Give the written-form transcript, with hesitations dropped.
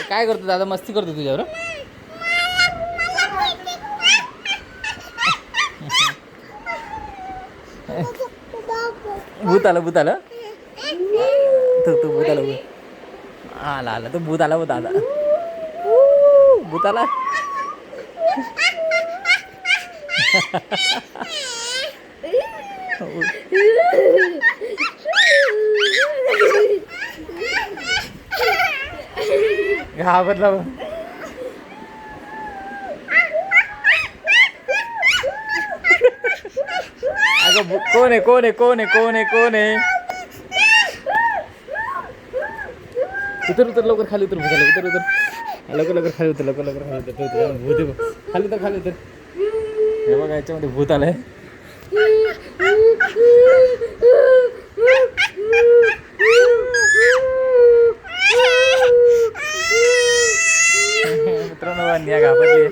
काय करतो दादा? मस्ती करतो तुझ्यावर? भूत आलं, भूत आलं. तू भूत आला, आला आला तो भूत आला, भूत आला, भूत आला. घाबरला. अगं कोण आहे, कोण आहे, कोण आहे, कोण आहे, कोण आहे? उतर उतर लवकर खाली उतर, उतर उतर लवकर लवकर खाली उतर, लवकर लवकर खाली उतर. भूत आहे, खाली उतर, खाली उतर. हे बघा याच्यामध्ये भूत आलंय. मित्रांनो, अन्या घाबरली.